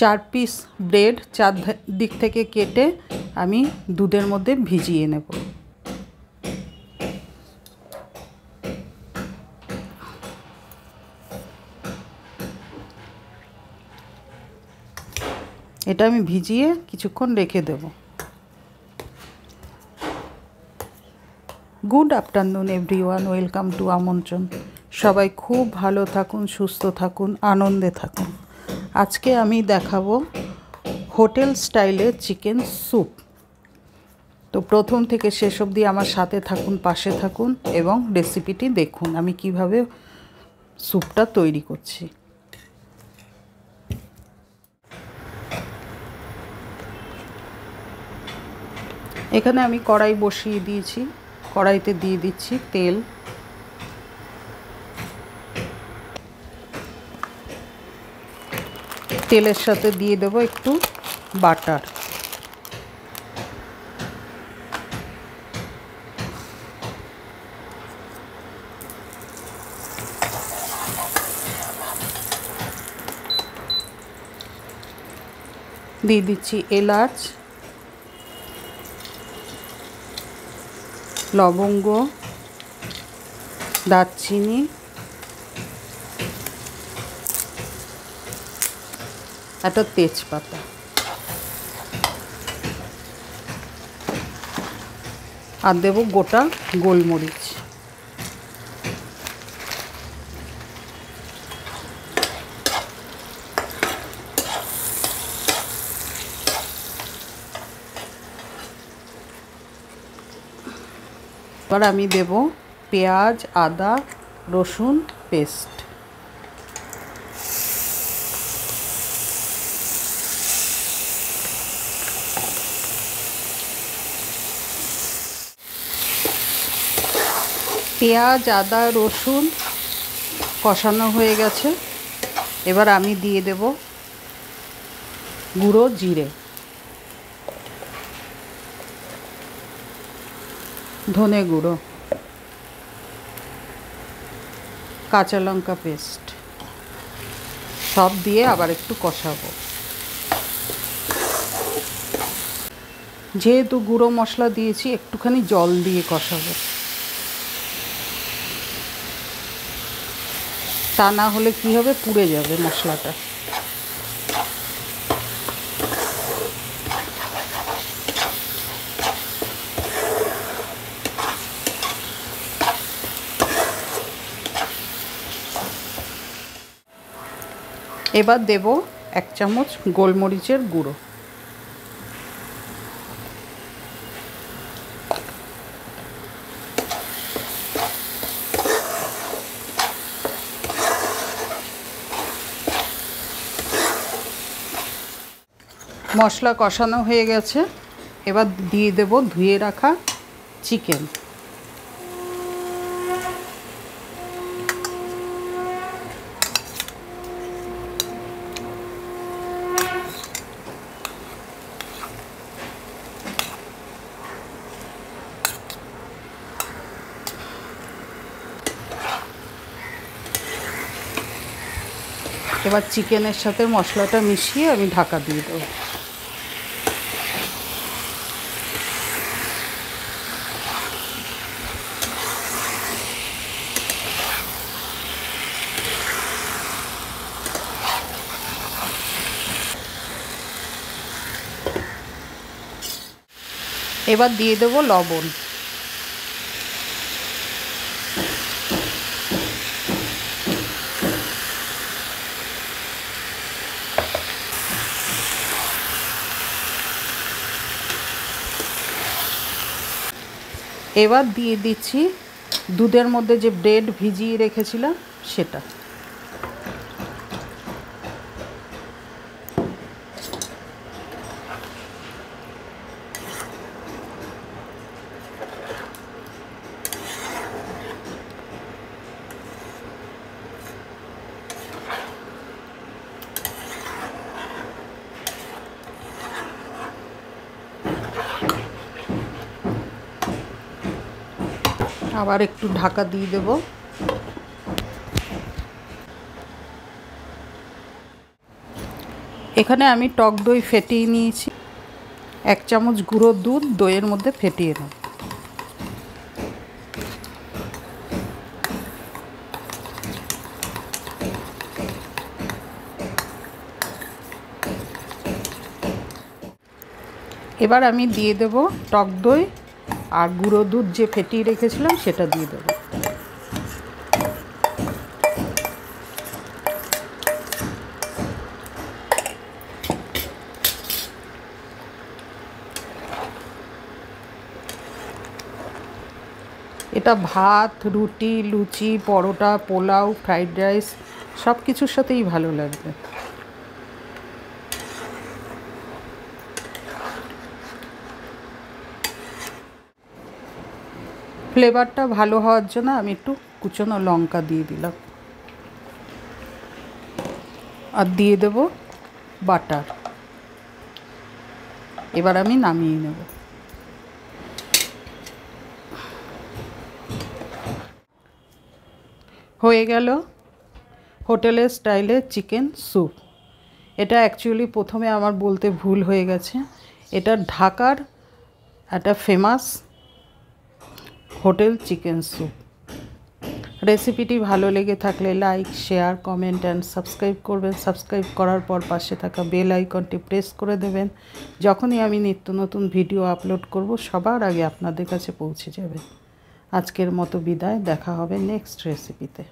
4 piece bread চারদিক থেকে কেটে আমি দুধের মধ্যে ভিজিয়ে নেব। এটা আমি ভিজিয়ে কিছুক্ষণ রেখে দেব। Good afternoon everyone, welcome to Amantran. সবাই খুব ভালো থাকুন, সুস্থ থাকুন, আনন্দে থাকুন। আজকে আমি দেখাবো হোটেল স্টাইলের চিকেন স্যুপ। তো প্রথম থেকে শেষ অবধি আমার সাথে থাকুন, পাশে থাকুন এবং রেসিপিটি দেখুন আমি কিভাবে স্যুপটা তৈরি করছি। এখানে আমি কড়াই বসিয়ে দিয়েছি, কড়াইতে দিয়ে দিচ্ছি তেল। তেলের সাথে দিয়ে দেবো একটু বাটার। দিয়ে দিচ্ছি এলাচ, লবঙ্গ, দারচিনি, একটা তেজপাতা, আর দেবো গোটা গোলমরিচ। এবার আমি দেব পেঁয়াজ, আদা, রসুন পেস্ট। পেঁয়াজ, আদা, রসুন কষানো হয়ে গেছে। এবার আমি দিয়ে দেব গুঁড়ো জিরে, ধনে গুঁড়ো, কাঁচা লঙ্কা পেস্ট, সব দিয়ে আবার একটু কষাবো। যেহেতু গুঁড়ো মশলা দিয়েছি একটুখানি জল দিয়ে কষাবো, তা না হলে কি হবে, পুড়ে যাবে মশলাটা। এবার দেব 1 চামচ গোলমরিচের গুঁড়ো। মশলা কষানো হয়ে গেছে, এবার দিয়ে দেব ধুয়ে রাখা চিকেন। এবার চিকেনের সাথে মশলাটা মিশিয়ে আমি ঢাকা দিয়ে দেবো। এবার দিয়ে দেবো লবণ। এবার দিয়ে দিচ্ছি দুধের মধ্যে যে ব্রেড ভিজিয়ে রেখেছিলাম সেটা। আবার একটু ঢাকা দিয়ে দেব। এখানে আমি টক দই ফেটিয়ে নিয়েছি, 1 চামচ গুঁড়ো দুধ দইয়ের মধ্যে ফেটিয়ে নেব। এবার আমি দিয়ে দেব টক দই আর গুঁড়ো দুধ যে ফেটিয়ে রেখেছিলাম সেটা দিয়ে দেব। এটা ভাত, রুটি, লুচি, পরোটা, পোলাও, ফ্রাইড রাইস সব কিছুর সাথেই ভালো লাগবে। ফ্লেভারটা ভালো হওয়ার জন্য আমি একটু কুচনো লঙ্কা দিয়ে দিলাম, আর দিয়ে দেব বাটার। এবার আমি নামিয়ে নেব। হয়ে গেল হোটেলের স্টাইলে চিকেন স্যুপ। এটা অ্যাকচুয়ালি প্রথমে আমার বলতে ভুল হয়ে গেছে, এটা ঢাকার একটা ফেমাস হোটেল চিকেন স্যুপ। রেসিপিটি ভালো লেগে থাকলে like, share, comment and subscribe করবেন। সাবস্ক্রাইব করার পর পাশে থাকা বেল আইকনটি প্রেস করে দেবেন। যখনই আমি নিত্য নতুন ভিডিও আপলোড করব সবার আগে আপনাদের কাছে পৌঁছে যাবে। আজকের মতো বিদায়, দেখা হবে নেক্সট রেসিপিতে।